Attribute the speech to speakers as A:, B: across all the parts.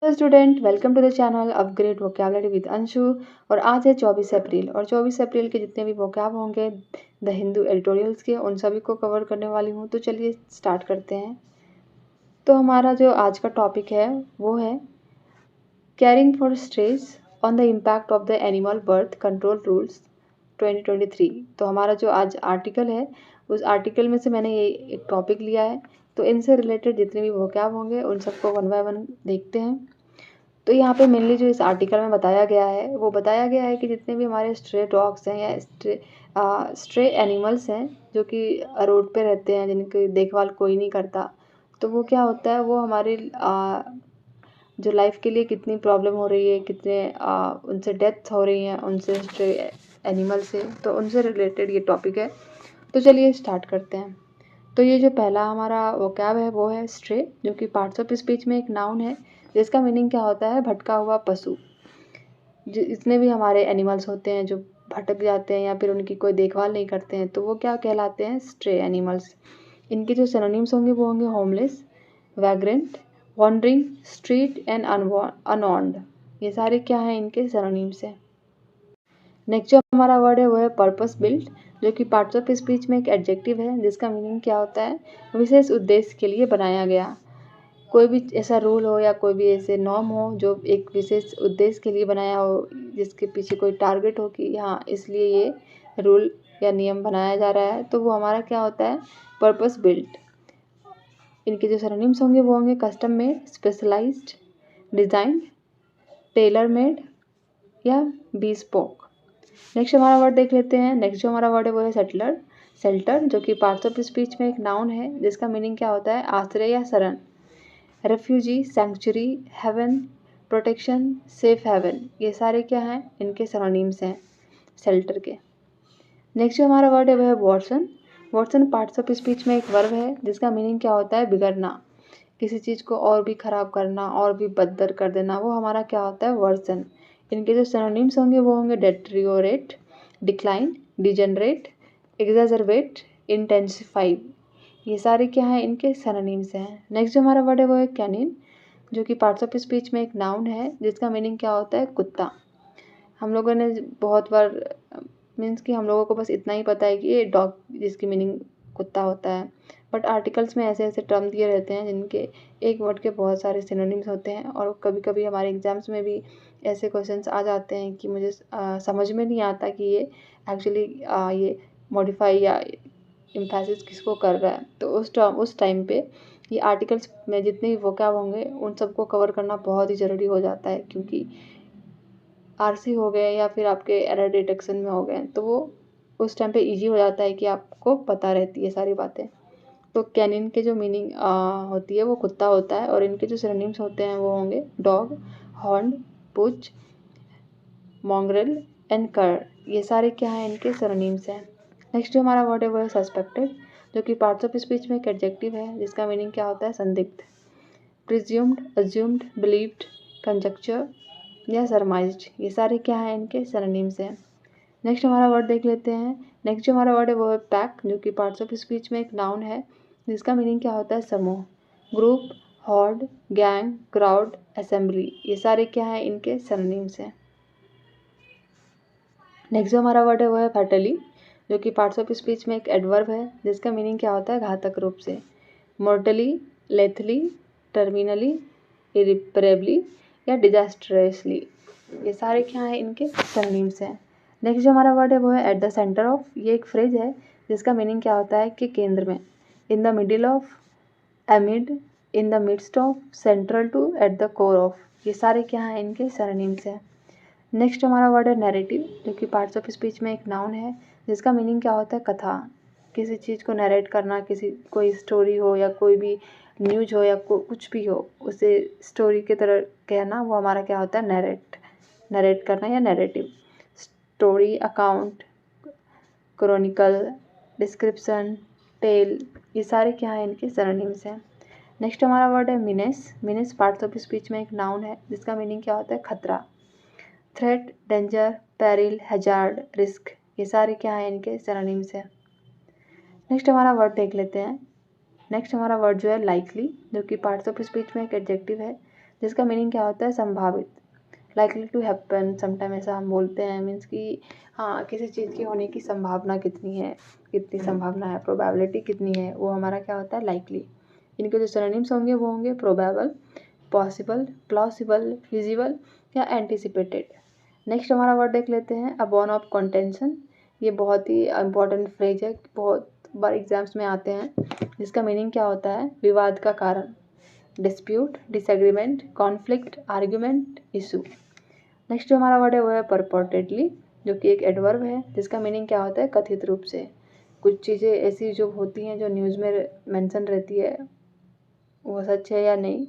A: Hello student, welcome to the channel upgrade vocabulary with Anshu. और आज है 24 अप्रैल और 24 अप्रैल के जितने भी वोकैब होंगे द हिंदू एडिटोरियल्स के, उन सभी को कवर करने वाली हूँ। तो चलिए स्टार्ट करते हैं। तो हमारा जो आज का टॉपिक है वो है caring for stress on the impact of the animal birth control rules 2023। तो हमारा जो आज आर्टिकल है उस आर्टिकल में से मैंने ये एक टॉपिक लिया है। तो इनसे रिलेटेड जितने भी वोकैब होंगे उन सबको वन बाय वन देखते हैं। तो यहाँ पे मेनली जो इस आर्टिकल में बताया गया है वो बताया गया है कि जितने भी हमारे स्ट्रे डॉग्स हैं या स्ट्रे एनिमल्स हैं जो कि रोड पे रहते हैं, जिनकी देखभाल कोई नहीं करता, तो वो क्या होता है, वो हमारे जो लाइफ के लिए कितनी प्रॉब्लम हो रही है, कितने उनसे डेथ हो रही हैं उनसे स्ट्रे एनिमल से, तो उनसे रिलेटेड ये टॉपिक है। तो चलिए स्टार्ट करते हैं। तो ये जो पहला हमारा वोकैब है वो है स्ट्रे, जो कि पार्ट्स ऑफ स्पीच में एक नाउन है जिसका मीनिंग क्या होता है, भटका हुआ पशु। जितने भी हमारे एनिमल्स होते हैं जो भटक जाते हैं या फिर उनकी कोई देखभाल नहीं करते हैं, तो वो क्या कहलाते हैं, स्ट्रे एनिमल्स। इनके जो सिनोनिम्स होंगे वो होंगे homeless, vagrant, wandering, street and unowned. ये सारे क्या हैं, इनके सिनोनिम्स हैं। नेक्स्ट जो हमारा वर्ड है वो है पर्पस बिल्ट, जो कि पार्ट्स ऑफ स्पीच में एक एडजेक्टिव है जिसका मीनिंग क्या होता है, विशेष उद्देश्य के लिए बनाया गया। कोई भी ऐसा रूल हो या कोई भी ऐसे नॉर्म हो जो एक विशेष उद्देश्य के लिए बनाया हो, जिसके पीछे कोई टारगेट हो कि हाँ इसलिए ये रूल या नियम बनाया जा रहा है, तो वो हमारा क्या होता है, पर्पस बिल्ट। इनके जो सिनोनिम्स होंगे वो होंगे custom made, specialised, designed, tailor made या bespoke। नेक्स्ट हमारा वर्ड देख लेते हैं। नेक्स्ट जो हमारा वर्ड है वो है सेटलर, शेल्टर, जो कि पार्ट्स ऑफ स्पीच में एक नाउन है जिसका मीनिंग क्या होता है, आश्रय या शरण। Refugee, sanctuary, haven, protection, safe haven, ये सारे क्या हैं, इनके सिनोनिम्स हैं शेल्टर के। नेक्स्ट जो हमारा वर्ड है वह है वॉर्सन। वॉर्सन पार्ट्स ऑफ स्पीच में एक वर्ब है जिसका मीनिंग क्या होता है, बिगड़ना, किसी चीज़ को और भी ख़राब करना, और भी बदतर कर देना, वो हमारा क्या होता है, वर्सन। इनके जो सिनोनिम्स होंगे वो होंगे डेट्रियोरेट, डिक्लाइन, डिजेनरेट, एग्जैजरबेट, इंटेंसिफाई। ये सारे क्या हैं, इनके सिनोनिम्स हैं। नेक्स्ट जो हमारा वर्ड है वो है कैनिन, जो कि पार्ट्स ऑफ स्पीच में एक नाउन है जिसका मीनिंग क्या होता है, कुत्ता। हम लोगों ने बहुत बार मीन्स कि हम लोगों को बस इतना ही पता है कि ये डॉग जिसकी मीनिंग कुत्ता होता है, बट आर्टिकल्स में ऐसे ऐसे टर्म दिए रहते हैं जिनके एक वर्ड के बहुत सारे सिनोनिम्स होते हैं। और कभी कभी हमारे एग्जाम्स में भी ऐसे क्वेश्चंस आ जाते हैं कि मुझे समझ में नहीं आता कि ये एक्चुअली ये मॉडिफाई या एम्फेसिस किसको कर रहा है। तो उस टाइम पे ये आर्टिकल्स में जितने भी वोकैब होंगे उन सबको कवर करना बहुत ही ज़रूरी हो जाता है, क्योंकि आरसी हो गए या फिर आपके एरर डिटेक्शन में हो गए, तो वो उस टाइम पे इजी हो जाता है कि आपको पता रहती है सारी बातें। तो कैनिन के जो मीनिंग होती है वो कुत्ता होता है, और इनके जो सिनोनिम्स होते हैं वो होंगे डॉग, हॉर्न, पुच, मॉन्ग्रेल एंड कर। ये सारे क्या हैं, इनके सिनोनिम्स हैं। नेक्स्ट जो हमारा वर्ड है वो है सस्पेक्टेड, जो कि पार्ट्स ऑफ स्पीच में एक एडजेक्टिव है जिसका मीनिंग क्या होता है, संदिग्ध। प्रिज्यूम्ड, अज्यूम्ड, बिलीव्ड, कंजक्चर या सरमाइज्ड, ये सारे क्या हैं, इनके सिनोनिम्स हैं। नेक्स्ट हमारा वर्ड देख लेते हैं। नेक्स्ट जो हमारा वर्ड है वो है पैक, जो कि पार्ट्स ऑफ स्पीच में एक नाउन है जिसका मीनिंग क्या होता है, समूह, ग्रुप, हॉर्ड, गैंग, क्राउड, असेंबली, ये सारे क्या हैं, इनके सिनोनिम्स हैं। नेक्स्ट जो हमारा वर्ड है वो है फैटली, जो कि पार्ट्स ऑफ स्पीच में एक एडवर्ब है जिसका मीनिंग क्या होता है, घातक रूप से। मोर्टली, लेथली, टर्मिनली, इरिपरेबली या डिजास्ट्रेसली, ये सारे क्या हैं, इनके सिनोनिम्स हैं। नेक्स्ट जो हमारा वर्ड है वो है एट द सेंटर ऑफ। ये एक फ्रेज है जिसका मीनिंग क्या होता है, कि केंद्र में, in the middle of, amid, in the midst of, central to, at the core of, ये सारे क्या हैं, इनके सिनोनिम्स हैं। नेक्स्ट हमारा वर्ड है नैरेटिव, जो कि पार्ट्स ऑफ स्पीच में एक नाउन है जिसका मीनिंग क्या होता है, कथा, किसी चीज़ को नरेट करना, किसी कोई स्टोरी हो या कोई भी न्यूज हो या कुछ भी हो, उसे स्टोरी की तरह कहना, वो हमारा क्या होता है, नरेट करना या narrative. Story, account, chronicle, description, tale, ये सारे क्या हैं, इनके सिनोनिम्स हैं। नेक्स्ट हमारा वर्ड है menace. Menace parts of speech में एक नाउन है जिसका मीनिंग क्या होता है, खतरा। Threat, danger, peril, hazard, risk, ये सारे क्या हैं, इनके सिनोनिम्स हैं। नेक्स्ट हमारा वर्ड देख लेते हैं। नेक्स्ट हमारा वर्ड जो है लाइकली, जो कि पार्ट्स ऑफ स्पीच में एक एडजेक्टिव है जिसका मीनिंग क्या होता है संभावित, लाइकली टू हैपन, समटाइम ऐसा हम बोलते हैं, मीन्स कि हाँ किसी चीज़ की होने की संभावना कितनी है, कितनी संभावना है, प्रोबेबिलिटी कितनी है, वो हमारा क्या होता है लाइकली। इनके जो सिनोनिम्स होंगे वो होंगे प्रोबेबल, पॉसिबल, प्लॉसिबल, फिजिबल या एंटिसिपेटेड। नेक्स्ट हमारा वर्ड देख लेते हैं अ बॉर्न ऑफ कंटेंशन। ये बहुत ही इंपॉर्टेंट फ्रेज है, बहुत बार एग्जाम्स में आते हैं, जिसका मीनिंग क्या होता है विवाद का कारण, dispute, disagreement, conflict, argument, issue. Next जो हमारा वर्ड है वो है परपोर्टेडली, जो कि एक एडवर्ब है, जिसका मीनिंग क्या होता है कथित रूप से। कुछ चीज़ें ऐसी जो होती हैं जो न्यूज़ में मेंशन रहती है वो सच है या नहीं,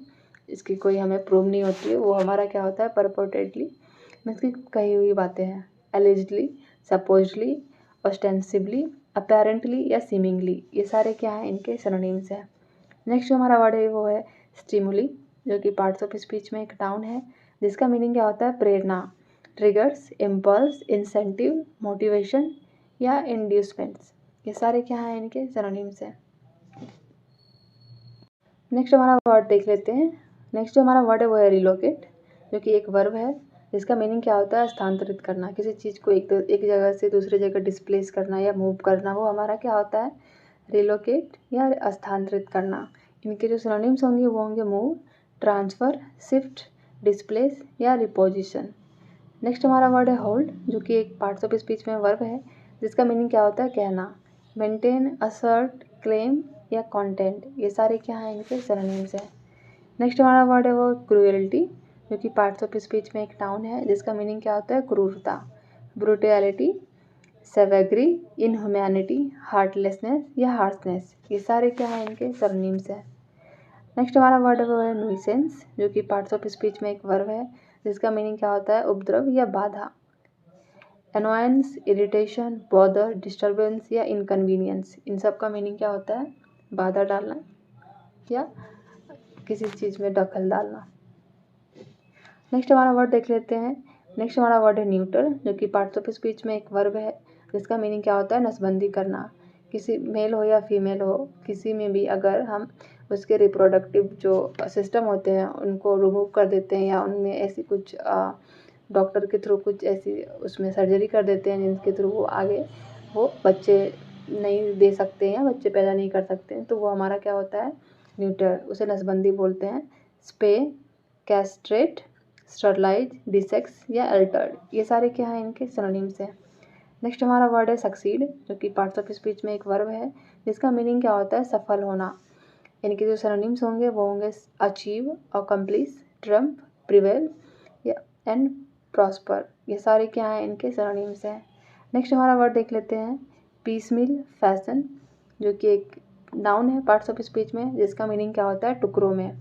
A: इसकी कोई हमें प्रूव नहीं होती है, वो हमारा क्या होता है परपोर्टेडली, मीन्स की कही हुई बातें हैं। एलिजली, सपोजली, ऑस्टेंसिबली, अपेरेंटली या सीमिंगली, ये सारे क्या हैं इनके सिनोनिम्स हैं। नेक्स्ट जो हमारा वर्ड है वो है स्टिमुली, जो कि पार्ट्स ऑफ स्पीच में एक नाउन है, जिसका मीनिंग क्या होता है प्रेरणा, ट्रिगर्स, इम्पल्स, इंसेंटिव, मोटिवेशन या इंड्यूसमेंट्स, ये सारे क्या हैं इनके सिनोनिम्स हैं। नेक्स्ट हमारा वर्ड देख लेते हैं। नेक्स्ट जो हमारा वर्ड है वो है रिलोकेट, जो कि एक वर्ब है, जिसका मीनिंग क्या होता है स्थानांतरित करना, किसी चीज़ को एक जगह से दूसरी जगह डिस्प्लेस करना या मूव करना, वो हमारा क्या होता है रिलोकेट या स्थानांतरित करना। इनके जो सिनोनिम्स होंगे वो होंगे मूव, ट्रांसफ़र, शिफ्ट, डिस्प्लेस या रिपोजिशन। नेक्स्ट हमारा वर्ड है होल्ड, जो कि एक पार्ट्स ऑफ स्पीच में वर्ब है, जिसका मीनिंग क्या होता है कहना, मेंटेन, असर्ट, क्लेम या कंटेंट, ये सारे क्या हैं इनके सिनोनिम्स हैं। नेक्स्ट हमारा वर्ड है वो क्रूएलिटी, जो कि पार्ट्स ऑफ स्पीच में एक नाउन है, जिसका मीनिंग क्या होता है क्रूरता, ब्रूटैलिटी, सेवेगरी, इनह्यूमैनिटी, हार्टलेसनेस या हार्शनेस, ये सारे क्या हैं इनके सिनोनिम्स हैं। नेक्स्ट हमारा वर्ड है वो है न्यूसेंस, जो कि पार्ट्स ऑफ स्पीच में एक वर्ब है, जिसका मीनिंग क्या होता है उपद्रव या बाधा। एनोयंस, इरिटेशन, बॉदर, डिस्टर्बेंस या इनकन्वीनियंस, इन सब का मीनिंग क्या होता है बाधा डालना या किसी चीज़ में दखल डालना। नेक्स्ट हमारा वर्ड देख लेते हैं। नेक्स्ट हमारा वर्ड है न्यूटर, जो कि पार्ट्स ऑफ स्पीच में एक वर्ब है, जिसका मीनिंग क्या होता है नसबंदी करना, किसी मेल हो या फीमेल हो, किसी में भी अगर हम उसके रिप्रोडक्टिव जो सिस्टम होते हैं उनको रिमूव कर देते हैं या उनमें ऐसी कुछ डॉक्टर के थ्रू कुछ ऐसी उसमें सर्जरी कर देते हैं जिनके थ्रू वो आगे वो बच्चे नहीं दे सकते हैं, बच्चे पैदा नहीं कर सकते हैं, तो वो हमारा क्या होता है न्यूटर, उसे नसबंदी बोलते हैं। स्पे, कैस्ट्रेट, स्टरलाइज, डिसेक्स या अल्टर्ड, ये सारे क्या हैं इनके सिनोनिम्स हैं। नेक्स्ट हमारा वर्ड है सक्सीड, जो कि पार्ट्स ऑफ स्पीच में एक वर्ब है, जिसका मीनिंग क्या होता है सफल होना। इनके जो सिनोनिम्स होंगे वो होंगे अचीव, अकम्प्लिश, ट्रम्प, प्रिवेल या एंड प्रॉस्पर, ये सारे क्या हैं इनके सिनोनिम्स हैं। नेक्स्ट हमारा वर्ड देख लेते हैं पीसमिल फैशन, जो कि एक नाउन है पार्ट्स ऑफ स्पीच में, जिसका मीनिंग क्या होता है टुकड़ों में,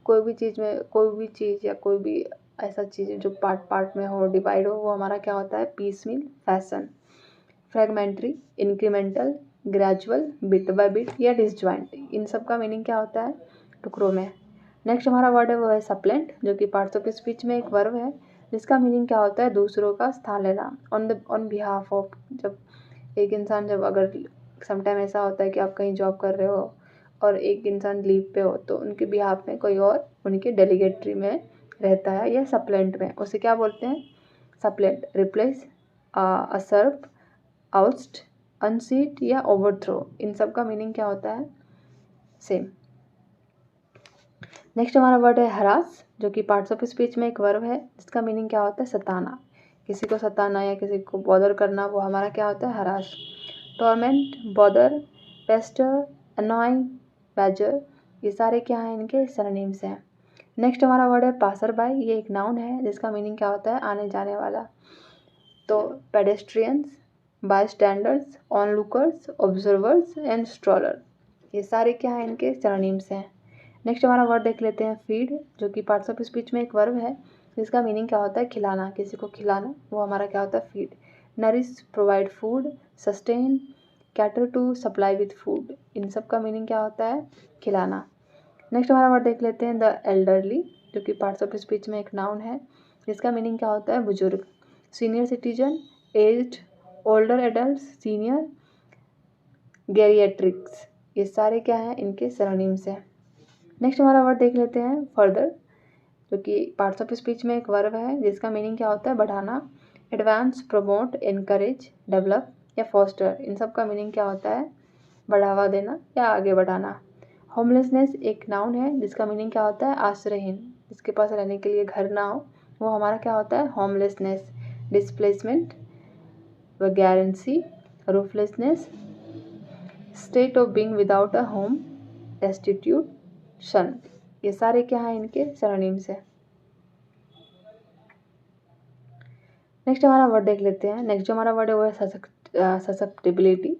A: कोई भी चीज़ में कोई भी चीज़ या कोई भी ऐसा चीज़ जो पार्ट पार्ट में हो डिवाइड हो, वो हमारा क्या होता है piecemeal fashion. Fragmentary, incremental, gradual, bit by bit या डिसजॉइंट, इन सब का मीनिंग क्या होता है टुकड़ों में। नेक्स्ट हमारा वर्ड है वो है सप्लेंट, जो कि पार्ट्स ऑफ स्पीच में एक वर्ब है, जिसका मीनिंग क्या होता है दूसरों का स्थान लेना, ऑन बिहाफ ऑफ। जब एक इंसान जब अगर समटाइम ऐसा होता है कि आप कहीं जॉब कर रहे हो और एक इंसान लीव पे हो, तो उनके बिहाफ में कोई और उनके डेलीगेटरी में रहता है या सप्लेंट में, उसे क्या बोलते हैं सप्लेंट। रिप्लेस, असर्व, आउस्ट, अनसीट या ओवरथ्रो, इन सब का मीनिंग क्या होता है सेम। नेक्स्ट हमारा वर्ड है हरास, जो कि पार्ट्स ऑफ स्पीच में एक वर्ब है, जिसका मीनिंग क्या होता है सताना, किसी को सताना या किसी को बॉदर करना, वो हमारा क्या होता है harass. Torment, bother, Pasteur, annoying, badger, ये सारे क्या हैं इनके सिनोनिम्स हैं। नेक्स्ट हमारा वर्ड है पासर बाय, ये एक नाउन है जिसका मीनिंग क्या होता है आने जाने वाला। तो pedestrians, bystanders, onlookers, observers and stroller, ये सारे क्या हैं इनके सिनोनिम्स हैं। नेक्स्ट हमारा वर्ड देख लेते हैं फीड, जो कि पार्ट्स ऑफ स्पीच में एक वर्ब है, जिसका मीनिंग क्या होता है खिलाना, किसी को खिलाना, वो हमारा क्या होता है feed. Nourish, provide food, sustain, cater to, supply with food, इन सब का मीनिंग क्या होता है खिलाना। नेक्स्ट हमारा वर्ड देख लेते हैं द एल्डरली, जो कि पार्ट्स ऑफ स्पीच में एक नाउन है, जिसका मीनिंग क्या होता है बुजुर्ग। Senior citizen, aged, older adult, senior, geriatrics, ये सारे क्या हैं इनके सिनोनिम्स हैं। नेक्स्ट हमारा वर्ड देख लेते हैं फर्दर, जो कि पार्ट्स ऑफ स्पीच में एक वर्ब है जिसका मीनिंग क्या होता है बढ़ाना। एडवांस, प्रमोट, एनकरेज, डेवलप या फोस्टर, इन सब का मीनिंग क्या होता है बढ़ावा देना या आगे बढ़ाना। होमलेसनेस एक नाउन है जिसका मीनिंग क्या होता है आश्रयहीन, जिसके पास रहने के लिए घर ना हो, वो हमारा क्या होता है homelessness. Displacement, vagrancy, rooflessness, state of being without a home, destitution, ये सारे क्या हैं इनके सिनोनिम्स है। नेक्स्ट हमारा वर्ड देख लेते हैं। नेक्स्ट जो हमारा वर्ड है वो है ससेप्टिबिलिटी,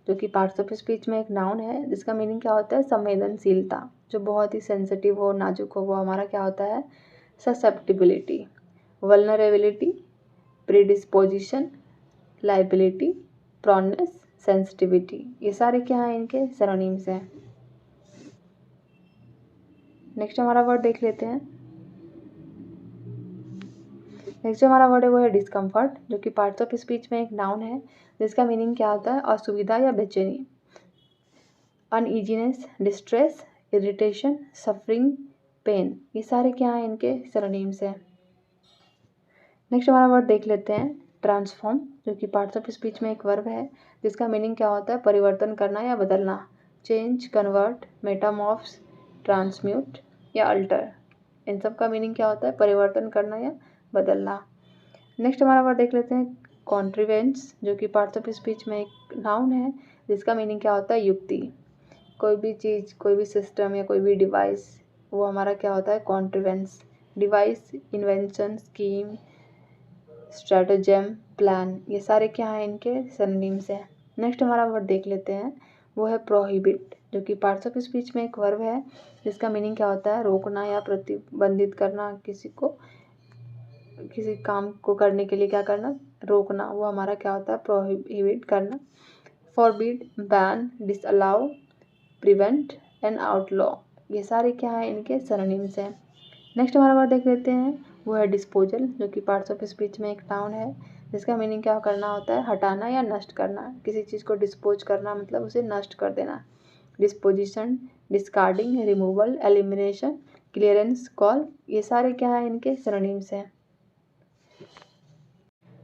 A: जो कि पार्ट्स ऑफ स्पीच में एक नाउन है जिसका मीनिंग क्या होता है संवेदनशीलता, जो बहुत ही सेंसिटिव हो, नाजुक हो, वो हमारा क्या होता है susceptibility. Vulnerability, predisposition, liability, proneness, sensitivity, ये सारे क्या हैं इनके सिनोनिम्स हैं। नेक्स्ट हमारा वर्ड देख लेते हैं। नेक्स्ट जो हमारा वर्ड है वो है डिस्कम्फर्ट, जो कि पार्ट्स ऑफ स्पीच में एक नाउन है जिसका मीनिंग क्या होता है असुविधा या बेचैनी। Uneasiness, distress, irritation, suffering, pain, ये सारे क्या हैं इनके सिनोनिम्स हैं। नेक्स्ट हमारा वर्ड देख लेते हैं ट्रांसफॉर्म, जो कि पार्ट्स ऑफ स्पीच में एक वर्ब है जिसका मीनिंग क्या होता है परिवर्तन करना या बदलना। चेंज, कन्वर्ट, मेटामॉर्फ्स, ट्रांसम्यूट या अल्टर, इन सब का मीनिंग क्या होता है परिवर्तन करना या बदलना। नेक्स्ट हमारा वर्ड देख लेते हैं कॉन्ट्रीवेंस, जो कि पार्ट्स ऑफ स्पीच में एक नाउन है जिसका मीनिंग क्या होता है युक्ति। कोई भी चीज़, कोई भी सिस्टम या कोई भी डिवाइस, वो हमारा क्या होता है contrivances. Device, invention, scheme, स्ट्रेटजम, plan, ये सारे क्या हैं इनके सिनोनिम्स हैं। नेक्स्ट हमारा वर्ड देख लेते हैं वो है प्रोहिबिट, जो कि पार्ट्स ऑफ स्पीच में एक वर्ब है जिसका मीनिंग क्या होता है रोकना या प्रतिबंधित करना, किसी को किसी काम को करने के लिए क्या करना रोकना, वो हमारा क्या होता है प्रोहिबिट करना। Forbid, ban, disallow, prevent and outlaw, ये सारे क्या हैं इनके सिनोनिम्स हैं। नेक्स्ट हमारा वर्ड देख लेते हैं वो है डिस्पोजल, जो कि पार्ट्स ऑफ स्पीच में एक नाउन है जिसका मीनिंग क्या करना होता है हटाना या नष्ट करना। किसी चीज़ को डिस्पोज करना मतलब उसे नष्ट कर देना। Disposition, discarding, removal, elimination, clearance, call, ये सारे क्या हैं इनके सिनोनिम्स हैं।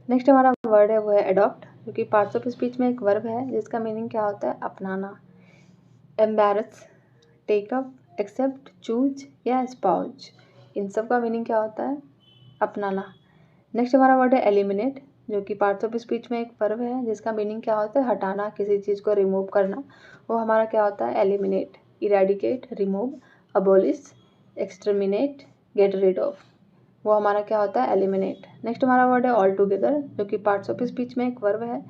A: नेक्स्ट हमारा वर्ड है वो है एडॉप्ट, जो कि पार्ट्स ऑफ स्पीच में एक वर्ब है जिसका मीनिंग क्या होता है अपनाना। एम्बैरस, टेकअप, एक्सेप्ट, चूज या स्पाउज, इन सब का मीनिंग क्या होता है अपनाना। नेक्स्ट हमारा वर्ड है एलिमिनेट, जो कि पार्ट्स ऑफ स्पीच में एक वर्ब है जिसका मीनिंग क्या होता है हटाना, किसी चीज़ को रिमूव करना, वो हमारा क्या होता है eliminate. Eradicate, remove, abolish, exterminate, get rid of, वो हमारा क्या होता है एलिमिनेट। नेक्स्ट हमारा वर्ड है ऑल टुगेदर, जो कि पार्ट्स ऑफ स्पीच में एक वर्ब है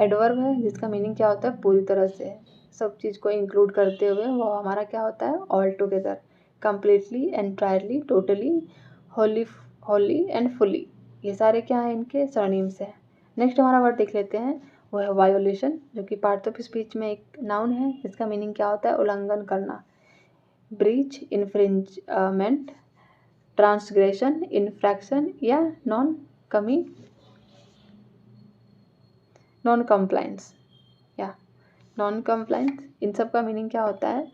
A: एडवर्ब है जिसका मीनिंग क्या होता है पूरी तरह से, सब चीज़ को इंक्लूड करते हुए, वो हमारा क्या होता है all together. Completely, entirely, totally, Holi and fully, ये सारे क्या हैं इनके सिनोनिम्स हैं। नेक्स्ट हमारा वर्ड देख लेते हैं वो है वायोलेशन, जो कि पार्ट्स ऑफ स्पीच में एक नाउन है जिसका मीनिंग क्या होता है उल्लंघन करना। ब्रीच, इन्फ्रिंजमेंट, ट्रांसग्रेशन, इन्फ्रैक्शन या नॉन कंप्लायंस या नॉन कंप्लायंस, इन सब का मीनिंग क्या होता है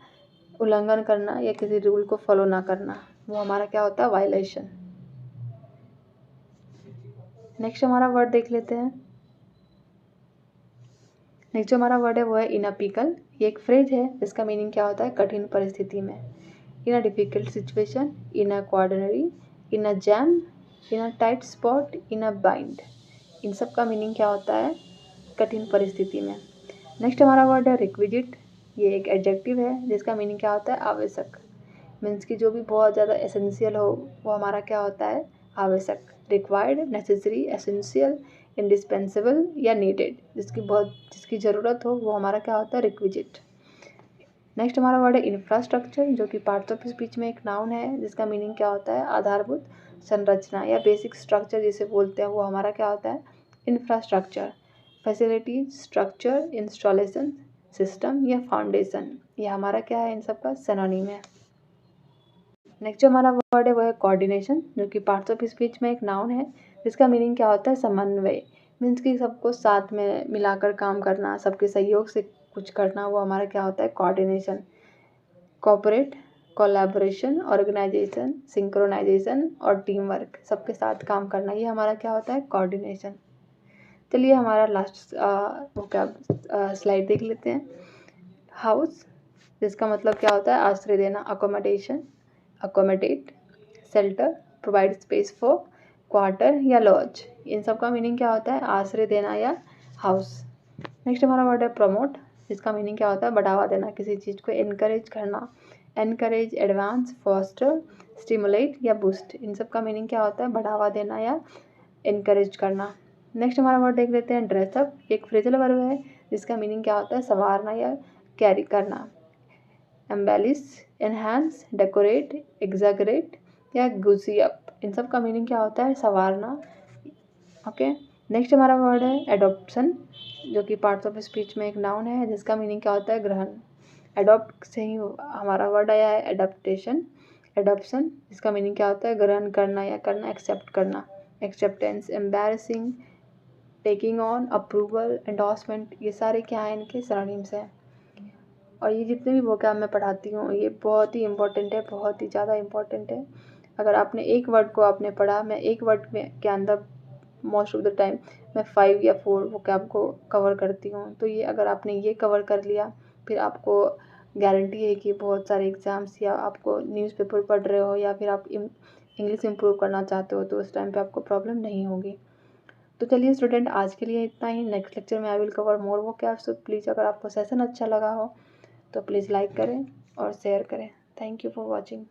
A: उल्लंघन करना या किसी रूल को फॉलो ना करना, वो हमारा क्या होता है वायलेशन। नेक्स्ट हमारा वर्ड देख लेते हैं। नेक्स्ट जो हमारा वर्ड है वो है इनअपिकल, ये एक फ्रेज है जिसका मीनिंग क्या होता है कठिन परिस्थिति में। In a difficult situation, in a quandary, in a jam, in a tight spot, in a bind, इन सब का मीनिंग क्या होता है कठिन परिस्थिति में। नेक्स्ट हमारा वर्ड है रिक्विजिट, ये एक एडजेक्टिव है जिसका मीनिंग क्या होता है आवश्यक। मीन्स कि जो भी बहुत ज़्यादा एसेंशियल हो वो हमारा क्या होता है आवश्यक। रिक्वायर्ड, नेसेसरी, एसेंशियल, इंडिस्पेंसेबल या नीडेड, जिसकी ज़रूरत हो वो हमारा क्या होता है रिक्विजिट। नेक्स्ट हमारा वर्ड है इंफ्रास्ट्रक्चर, जो कि पार्ट्स ऑफ स्पीच में एक नाउन है जिसका मीनिंग क्या होता है आधारभूत संरचना या बेसिक स्ट्रक्चर जिसे बोलते हैं, वो हमारा क्या होता है infrastructure. Facilities, structure, installation, system या फाउंडेशन, ये हमारा क्या है इन सब का सिनोनिम है। नेक्स्ट जो हमारा वर्ड है वो है कोऑर्डिनेशन, जो कि पार्ट्स ऑफ स्पीच में एक नाउन है जिसका मीनिंग क्या होता है समन्वय। मीन्स कि सबको साथ में मिलाकर काम करना, सबके सहयोग से कुछ करना, वो हमारा क्या होता है coordination. Cooperate, collaboration, organisation, synchronisation और टीम वर्क, सबके साथ काम करना, ये हमारा क्या होता है? कोऑर्डिनेशन। चलिए हमारा लास्ट स्लाइड देख लेते हैं। हाउस, जिसका मतलब क्या होता है? आश्रय देना, accommodation, accommodate, shelter, provide space for, quarter या लॉज, इन सब का मीनिंग क्या होता है? आश्रय देना या हाउस। नेक्स्ट हमारा वर्ड है प्रमोट, जिसका मीनिंग क्या होता है? बढ़ावा देना, किसी चीज़ को एनकरेज करना, एनकरेज, एडवांस, फॉस्टर, स्टिमुलेट या बूस्ट, इन सब का मीनिंग क्या होता है? बढ़ावा देना या एनकरेज करना। नेक्स्ट हमारा वर्ड देख लेते हैं ड्रेसअप, एक फ्रेजल वर्ब है जिसका मीनिंग क्या होता है? संवारना या कैरी करना। एम्बेलिश, एनहांस, डेकोरेट, एग्जैगरेट या गुजी अप, इन सब का मीनिंग क्या होता है? संवारना। ओके, नेक्स्ट हमारा वर्ड है एडॉप्शन, जो कि पार्ट्स ऑफ स्पीच में एक नाउन है जिसका मीनिंग क्या होता है? ग्रहण। एडॉप्ट से ही हमारा वर्ड आया है एडॉप्टेशन, एडॉप्शन, इसका मीनिंग क्या होता है? ग्रहण करना या करना, एक्सेप्ट करना। Acceptance, embarrassing, taking on, approval, endorsement, ये सारे क्या हैं? इनके सिनोनिम्स हैं। और ये जितने भी वोकैब मैं पढ़ाती हूँ ये बहुत ही इंपॉर्टेंट है, बहुत ही ज़्यादा इंपॉर्टेंट है। अगर आपने एक वर्ड को आपने पढ़ा, मैं एक वर्ड में के अंदर मोस्ट ऑफ द टाइम मैं 5 या 4 वोकैब को कवर करती हूँ। तो ये अगर आपने ये कवर कर लिया, फिर आपको गारंटी है कि बहुत सारे एग्ज़ाम्स या आपको न्यूज़पेपर पढ़ रहे हो या फिर आप इंग्लिश इम्प्रूव करना चाहते हो तो उस टाइम पे आपको प्रॉब्लम नहीं होगी। तो चलिए स्टूडेंट, आज के लिए इतना ही। नेक्स्ट लेक्चर में I will cover more vocab. So please अगर आपको सेशन अच्छा लगा हो तो प्लीज़ लाइक करें और शेयर करें। Thank you for watching.